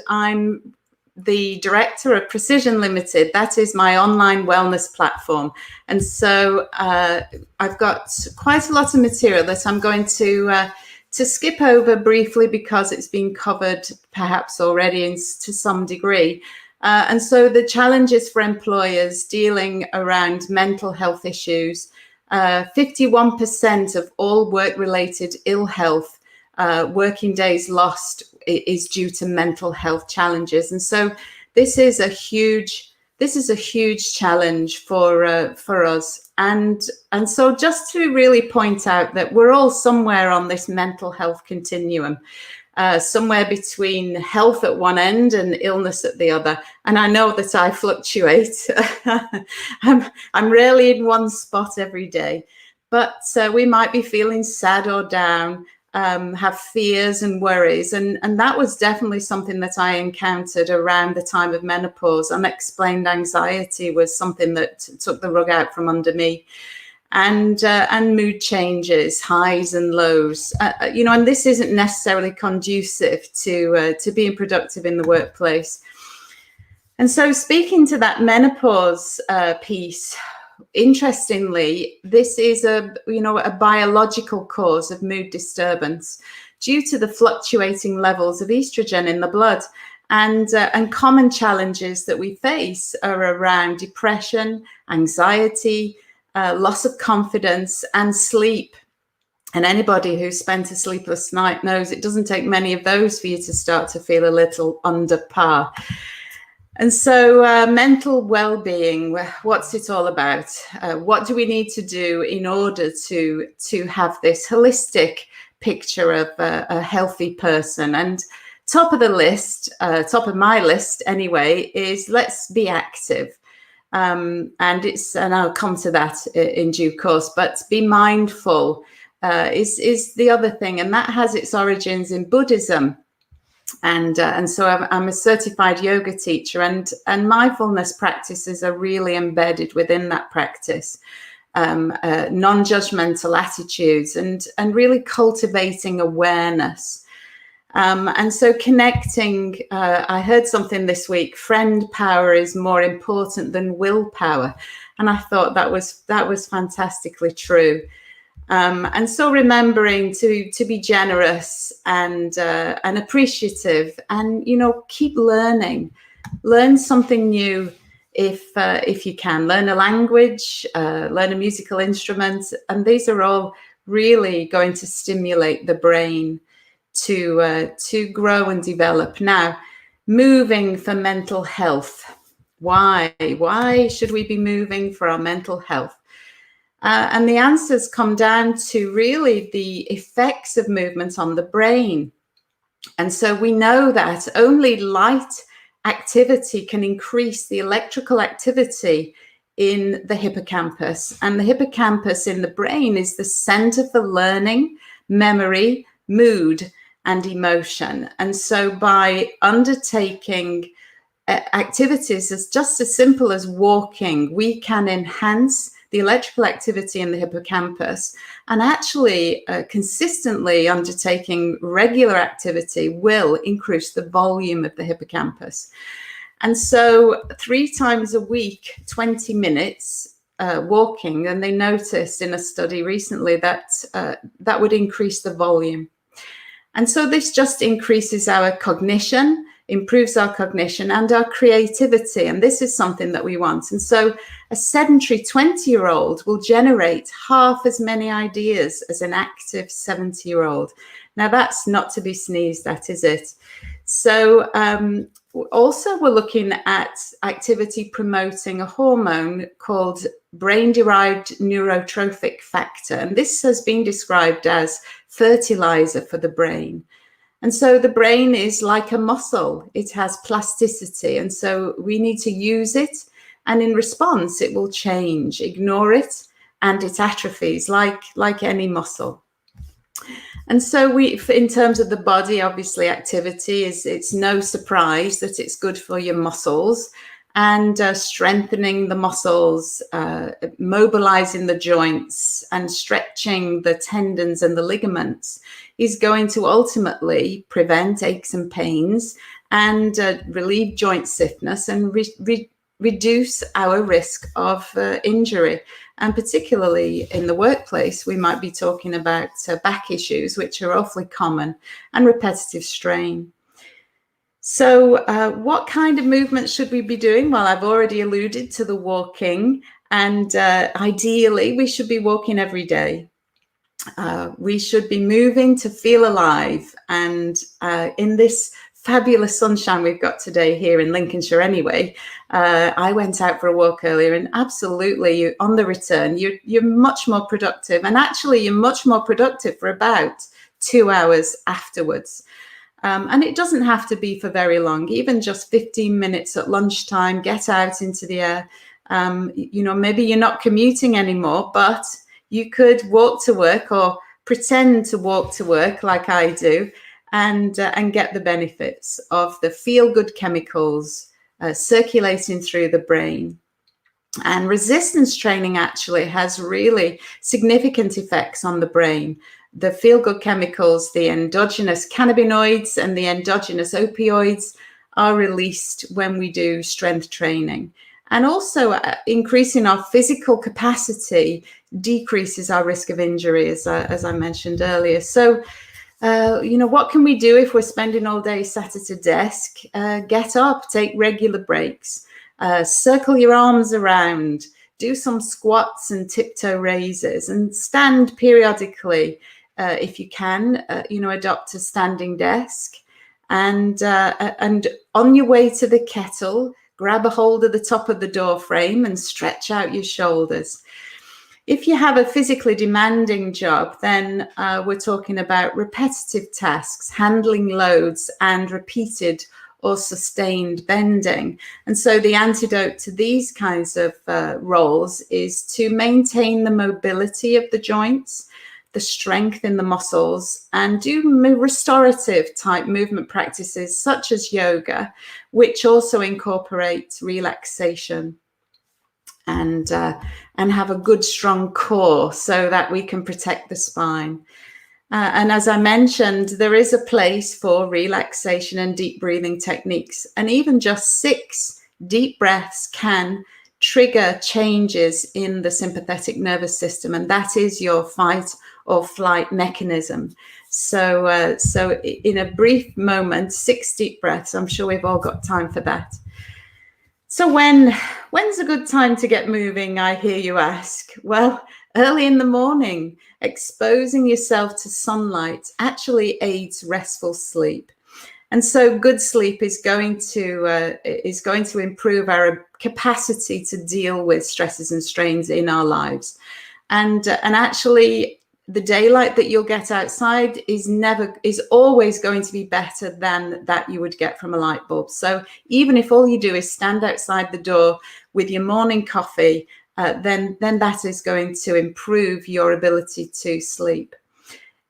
I'm the director of Precision Limited. That is my online wellness platform. And so I've got quite a lot of material that I'm going to skip over briefly, because it's been covered perhaps already to some degree. And so the challenges for employers dealing around mental health issues, 51% of all work-related ill health, working days lost, is due to mental health challenges. And so this is a huge challenge for us. And so just to really point out that we're all somewhere on this mental health continuum. Somewhere between health at one end and illness at the other. And I know that I fluctuate. I'm rarely in one spot every day. But we might be feeling sad or down, have fears and worries. And that was definitely something that I encountered around the time of menopause. Unexplained anxiety was something that took the rug out from under me. and mood changes, highs and lows. And this isn't necessarily conducive to being productive in the workplace. And so, speaking to that menopause piece, interestingly, this is a biological cause of mood disturbance due to the fluctuating levels of estrogen in the blood. And common challenges that we face are around depression, anxiety, loss of confidence, and sleep. And anybody who's spent a sleepless night knows it doesn't take many of those for you to start to feel a little under par. And so mental well-being, what's it all about? What do we need to do in order to have this holistic picture of a healthy person? And top of the list, top of my list anyway, is let's be active. And I'll come to that in due course, but be mindful is the other thing. And that has its origins in Buddhism. And so I'm a certified yoga teacher, and mindfulness practices are really embedded within that practice. Non-judgmental attitudes and really cultivating awareness. And so connecting, I heard something this week, friend power is more important than willpower. And I thought that was fantastically true. And so remembering to be generous and appreciative, and keep learning, learn something new if you can, learn a language, learn a musical instrument, and these are all really going to stimulate the brain to grow and develop. Now, moving for mental health. Why should we be moving for our mental health? And the answers come down to really the effects of movement on the brain. And so we know that only light activity can increase the electrical activity in the hippocampus. And the hippocampus in the brain is the center for learning, memory, mood, and emotion. And so by undertaking activities just as simple as walking, we can enhance the electrical activity in the hippocampus, and actually consistently undertaking regular activity will increase the volume of the hippocampus. And so 3 times a week, 20 minutes walking, and they noticed in a study recently that that would increase the volume. And so this just increases our cognition, improves our cognition and our creativity. And this is something that we want. And so a sedentary 20-year-old will generate half as many ideas as an active 70-year-old. Now, that's not to be sneezed at, is it? So also we're looking at activity promoting a hormone called brain-derived neurotrophic factor. And this has been described as fertilizer for the brain. And so the brain is like a muscle. It has plasticity. And so we need to use it. And in response, it will change. Ignore it and it atrophies like any muscle. And so in terms of the body, obviously activity it's no surprise that it's good for your muscles, and strengthening the muscles, mobilizing the joints and stretching the tendons and the ligaments is going to ultimately prevent aches and pains and relieve joint stiffness and reduce our risk of injury. And particularly in the workplace, we might be talking about back issues, which are awfully common, and repetitive strain. So what kind of movement should we be doing? Well, I've already alluded to the walking, and ideally we should be walking every day. We should be moving to feel alive. And in this fabulous sunshine we've got today here in Lincolnshire anyway, I went out for a walk earlier, and absolutely on the return, you're much more productive. And actually you're much more productive for about 2 hours afterwards. And it doesn't have to be for very long, even just 15 minutes at lunchtime, get out into the air. Maybe you're not commuting anymore, but you could walk to work or pretend to walk to work like I do, and get the benefits of the feel-good chemicals circulating through the brain. And resistance training actually has really significant effects on the brain. The feel-good chemicals, the endogenous cannabinoids and the endogenous opioids are released when we do strength training. And also increasing our physical capacity decreases our risk of injury, as I mentioned earlier. So, what can we do if we're spending all day sat at a desk? Get up, take regular breaks, circle your arms around, do some squats and tiptoe raises, and stand periodically if you can. Adopt a standing desk, and on your way to the kettle, grab a hold of the top of the door frame and stretch out your shoulders. If you have a physically demanding job, then we're talking about repetitive tasks, handling loads, and repeated or sustained bending. And so the antidote to these kinds of roles is to maintain the mobility of the joints, the strength in the muscles, and do restorative type movement practices such as yoga, which also incorporates relaxation and have a good strong core so that we can protect the spine. And as I mentioned, there is a place for relaxation and deep breathing techniques, and even just 6 deep breaths can trigger changes in the sympathetic nervous system, and that is your fight or flight mechanism. So in a brief moment, 6 deep breaths. I'm sure we've all got time for that. So when's a good time to get moving, I hear you ask? Well, early in the morning. Exposing yourself to sunlight actually aids restful sleep. And so good sleep is going to improve our capacity to deal with stresses and strains in our lives. And actually, the daylight that you'll get outside is always going to be better than that you would get from a light bulb. So even if all you do is stand outside the door with your morning coffee, then that is going to improve your ability to sleep.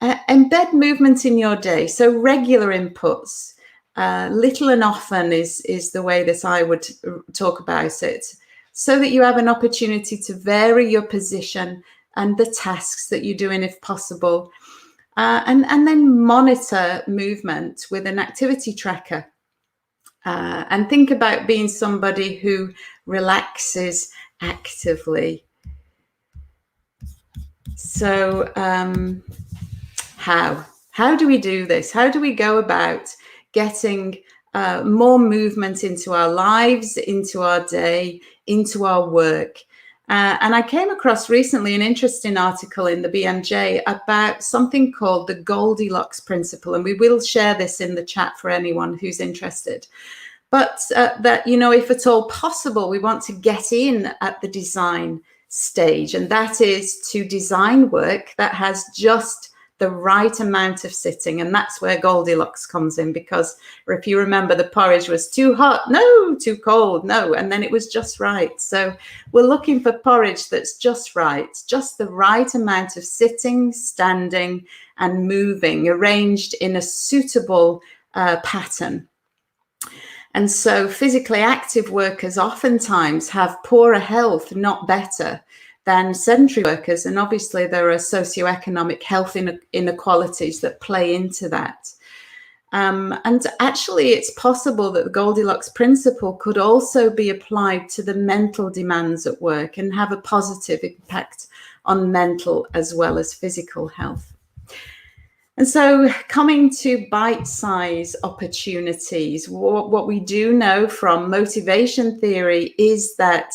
Embed movement in your day. So regular inputs, little and often is the way that I would talk about it, so that you have an opportunity to vary your position and the tasks that you're doing if possible, and then monitor movement with an activity tracker, and think about being somebody who relaxes actively. So how do we do this? How do we go about getting more movement into our lives, into our day, into our work? And I came across recently an interesting article in the BMJ about something called the Goldilocks principle, and we will share this in the chat for anyone who's interested. But that, if at all possible, we want to get in at the design stage, and that is to design work that has just the right amount of sitting. And that's where Goldilocks comes in, because if you remember, the porridge was too hot, no, too cold, no, and then it was just right. So we're looking for porridge that's just right, just the right amount of sitting, standing, and moving, arranged in a suitable pattern. And so physically active workers oftentimes have poorer health, not better, than sedentary workers. And obviously there are socioeconomic health inequalities that play into that. And actually it's possible that the Goldilocks principle could also be applied to the mental demands at work and have a positive impact on mental as well as physical health. And so coming to bite-size opportunities, what we do know from motivation theory is that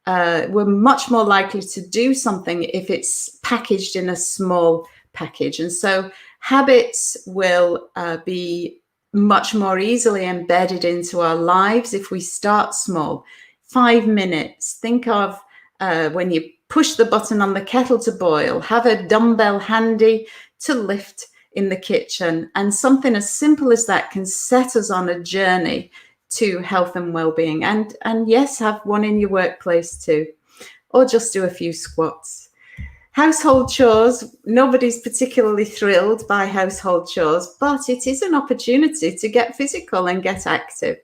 we're much more likely to do something if it's packaged in a small package. And so habits will be much more easily embedded into our lives if we start small. 5 minutes. Think of when you push the button on the kettle to boil, have a dumbbell handy to lift in the kitchen. And something as simple as that can set us on a journey to health and well-being. And yes, have one in your workplace too, or just do a few squats. Household chores, nobody's particularly thrilled by household chores, but it is an opportunity to get physical and get active.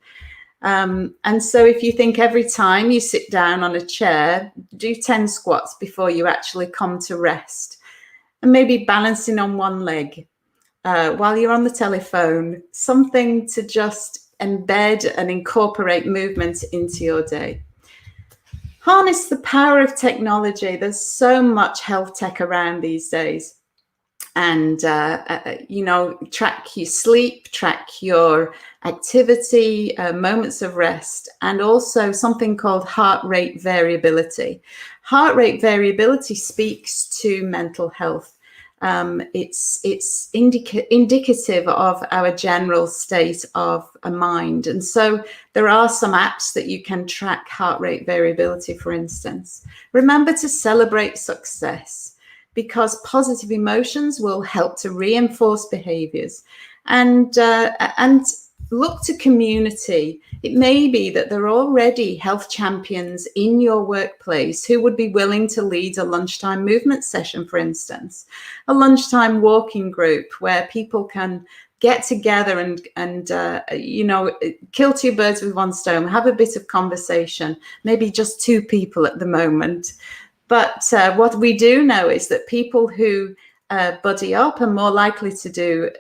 And so if you think every time you sit down on a chair, do 10 squats before you actually come to rest, and maybe balancing on one leg while you're on the telephone, something to just embed and incorporate movement into your day. Harness the power of technology. There's so much health tech around these days. And, you know, track your sleep, track your activity, moments of rest, and also something called heart rate variability. Heart rate variability speaks to mental health. It's indicative of our general state of a mind. And so there are some apps that you can track heart rate variability, for instance. Remember to celebrate success, because positive emotions will help to reinforce behaviors. And look to community. It may be that there are already health champions in your workplace who would be willing to lead a lunchtime movement session, for instance, a lunchtime walking group where people can get together and you know, kill two birds with one stone, have a bit of conversation, maybe just two people at the moment. But what we do know is that people who buddy up are more likely to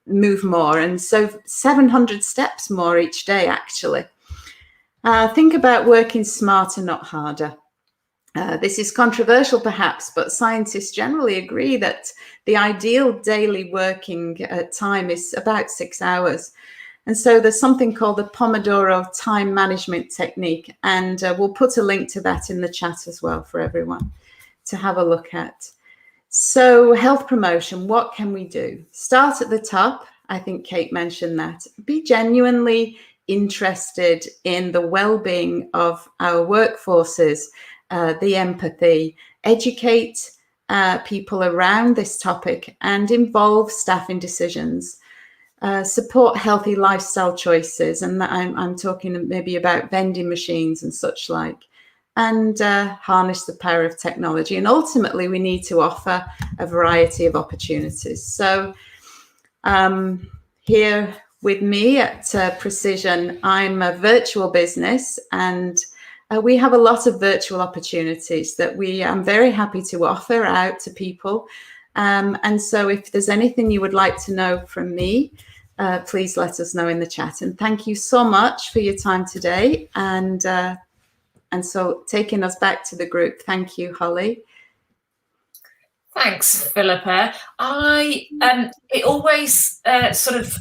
move more, and so 700 steps more each day, actually. Think about working smarter, not harder. This is controversial perhaps, but scientists generally agree that the ideal daily working time is about 6 hours. And so there's something called the Pomodoro time management technique, and we'll put a link to that in the chat as well for everyone to have a look at. So health promotion, what can we do? Start at the top. I think Kate mentioned that. Be genuinely interested in the well-being of our workforces, the empathy, educate people around this topic and involve staff in decisions. Support healthy lifestyle choices, and I'm talking maybe about vending machines and such like, and harness the power of technology. And ultimately, we need to offer a variety of opportunities. So here with me at Precision, I'm a virtual business, and we have a lot of virtual opportunities that I'm very happy to offer out to people. And so if there's anything you would like to know from me, please let us know in the chat. And thank you so much for your time today. And so taking us back to the group, thank you, Holly. Thanks, Philippa. It always sort of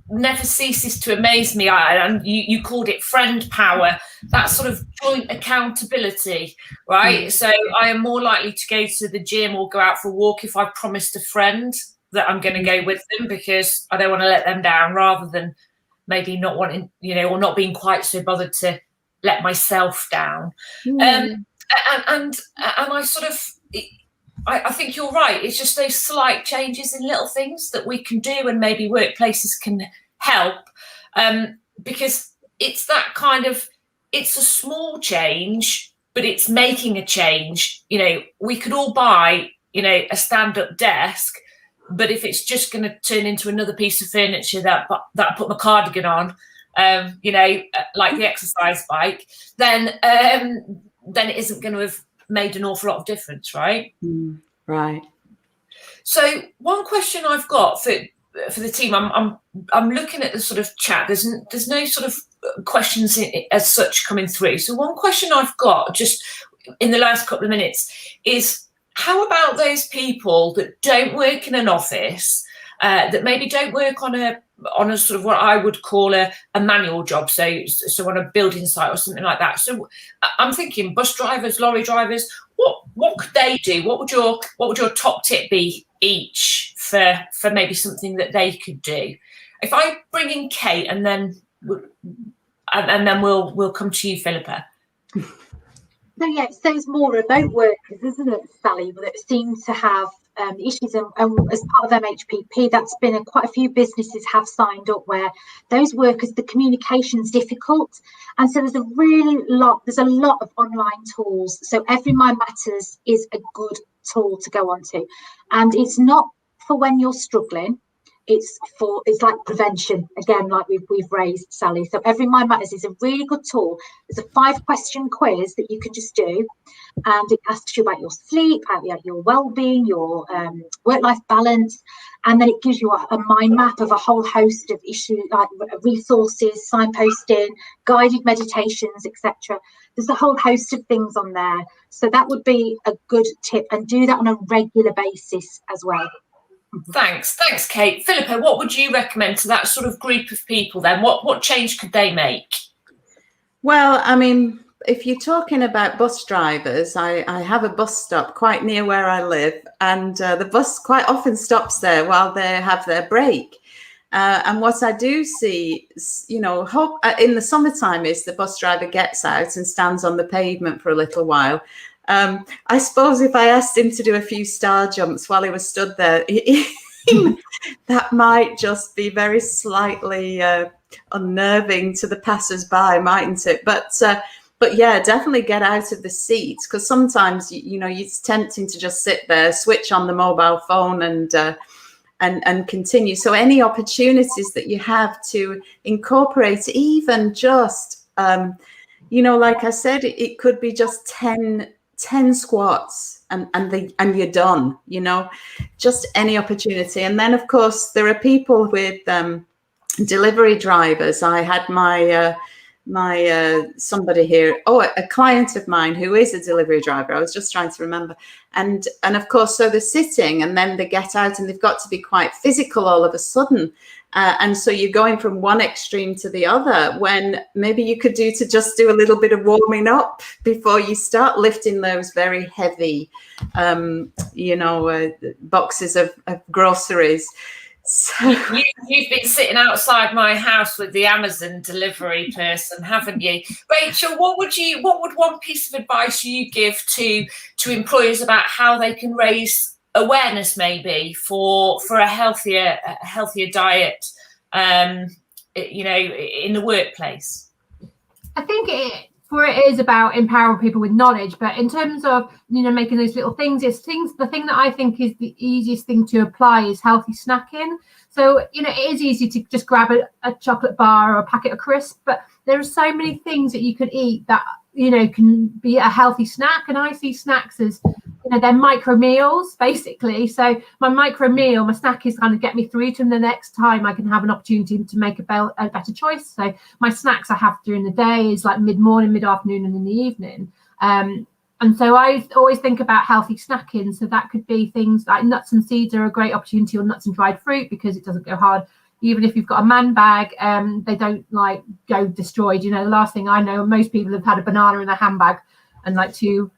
never ceases to amaze me. And you called it friend power, that sort of joint accountability, right? So I am more likely to go to the gym or go out for a walk if I promised a friend that I'm going to go with them, because I don't want to let them down, rather than maybe not wanting, you know, or not being quite so bothered to let myself down. And I sort of, I think you're right. It's just those slight changes in little things that we can do, and maybe workplaces can help, because it's that kind of, it's a small change, but it's making a change. You know, we could all buy, you know, a stand-up desk, but if it's just going to turn into another piece of furniture that I put my cardigan on, you know, like the exercise bike, then it isn't going to have made an awful lot of difference, right? Right. So one question I've got for the team, I'm looking at the sort of chat. There's no sort of questions as such coming through. So one question I've got just in the last couple of minutes is, how about those people that don't work in an office, that maybe don't work on a sort of what I would call a manual job, so on a building site or something like that? So I'm thinking bus drivers, lorry drivers. What could they do? What would your top tip be each for maybe something that they could do? If I bring in Kate, and then we'll come to you, Philippa. So yeah, it's those more remote workers, isn't it, Sally, that seem to have issues, and as part of MHPP, that's been quite a few businesses have signed up where those workers, the communication's difficult, and so there's a lot of online tools. So Every Mind Matters is a good tool to go onto, and it's not for when you're struggling. it's like prevention, again, like we've raised, Sally. So Every Mind Matters is a really good tool. There's a 5-question quiz that you can just do, and it asks you about your sleep, about your well-being, your work-life balance, and then it gives you a mind map of a whole host of issues, like resources, signposting, guided meditations, etc. There's a whole host of things on there, so that would be a good tip, and do that on a regular basis as well. Thanks, Kate. Philippa, what would you recommend to that sort of group of people then? What change could they make? Well, I mean, if you're talking about bus drivers, I have a bus stop quite near where I live, and the bus quite often stops there while they have their break. And what I do see, in the summertime, is the bus driver gets out and stands on the pavement for a little while. I suppose if I asked him to do a few star jumps while he was stood there, that might just be very slightly unnerving to the passers-by, mightn't it? But yeah, definitely get out of the seat, because sometimes it's tempting to just sit there, switch on the mobile phone, and continue. So any opportunities that you have to incorporate, even just like I said, it could be just 10 squats and you're done, just any opportunity. And then of course there are people with delivery drivers. I had my somebody here, a client of mine who is a delivery driver. I was just trying to remember. And of course, so they're sitting and then they get out and they've got to be quite physical all of a sudden. And so you're going from one extreme to the other, when maybe you could just do a little bit of warming up before you start lifting those very heavy, boxes of groceries. So you've been sitting outside my house with the Amazon delivery person, haven't you? Rachel, what would one piece of advice you give to employers about how they can raise awareness maybe for a healthier diet, in the workplace? I think it is about empowering people with knowledge, but in terms of making those little things, the thing that I think is the easiest thing to apply is healthy snacking. So it is easy to just grab a chocolate bar or a packet of crisps, but there are so many things that you could eat that can be a healthy snack. And I see snacks as they're micro meals basically. So my micro meal, my snack, is kind of get me through to the next time I can have an opportunity to make a better choice. So my snacks I have during the day is like mid-morning, mid-afternoon, and in the evening. And so I always think about healthy snacking. So that could be things like nuts and seeds are a great opportunity, or nuts and dried fruit, because it doesn't go hard. Even if you've got a man bag, they don't go destroyed. The last thing I know, most people have had a banana in their handbag, and 2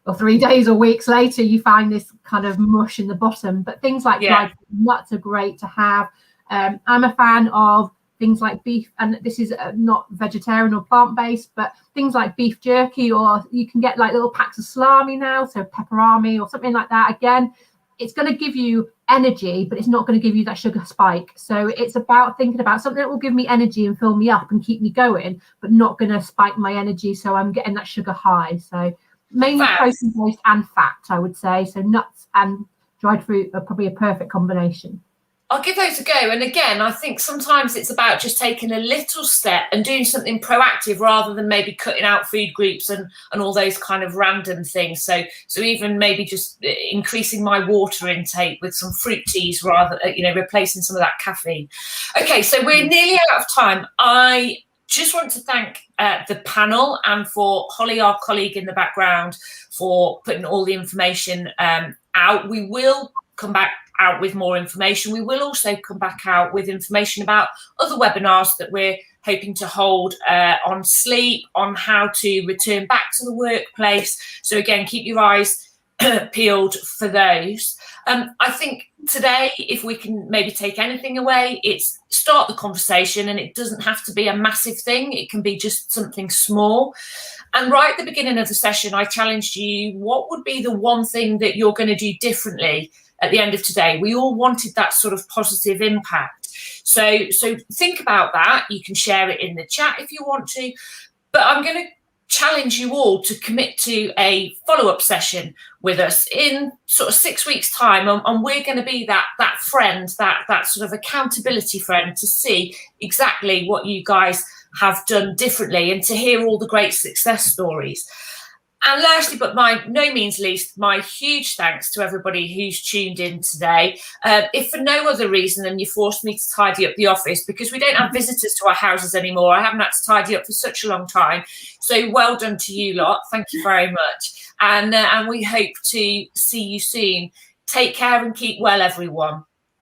or 3 days or weeks later, you find this kind of mush in the bottom. But things like dried nuts are great to have. I'm a fan of things like beef, and this is not vegetarian or plant-based, but things like beef jerky, or you can get little packs of salami now, so pepperami or something like that. Again, it's going to give you energy, but it's not going to give you that sugar spike. So it's about thinking about something that will give me energy and fill me up and keep me going, but not going to spike my energy, so I'm getting that sugar high. So mainly protein-based and fat, I would say. So nuts and dried fruit are probably a perfect combination. I'll give those a go. And again, I think sometimes it's about just taking a little step and doing something proactive, rather than maybe cutting out food groups and all those kind of random things. So even maybe just increasing my water intake with some fruit teas, rather, replacing some of that caffeine. Okay, so we're nearly out of time. I just want to thank the panel, and for Holly, our colleague in the background, for putting all the information out. We will come back out with more information. We will also come back out with information about other webinars that we're hoping to hold on sleep, on how to return back to the workplace. So again, keep your eyes peeled for those. I think today, if we can maybe take anything away, it's start the conversation, and it doesn't have to be a massive thing. It can be just something small. And right at the beginning of the session, I challenged you, what would be the one thing that you're going to do differently at the end of today? We all wanted that sort of positive impact. So think about that. You can share it in the chat if you want to. But I'm going to challenge you all to commit to a follow-up session with us in sort of 6 weeks' time, and we're going to be that friend, that sort of accountability friend, to see exactly what you guys have done differently and to hear all the great success stories. And lastly, but by no means least, my huge thanks to everybody who's tuned in today. If for no other reason than you forced me to tidy up the office, because we don't have visitors to our houses anymore. I haven't had to tidy up for such a long time. So well done to you lot. Thank you very much. And we hope to see you soon. Take care and keep well, everyone.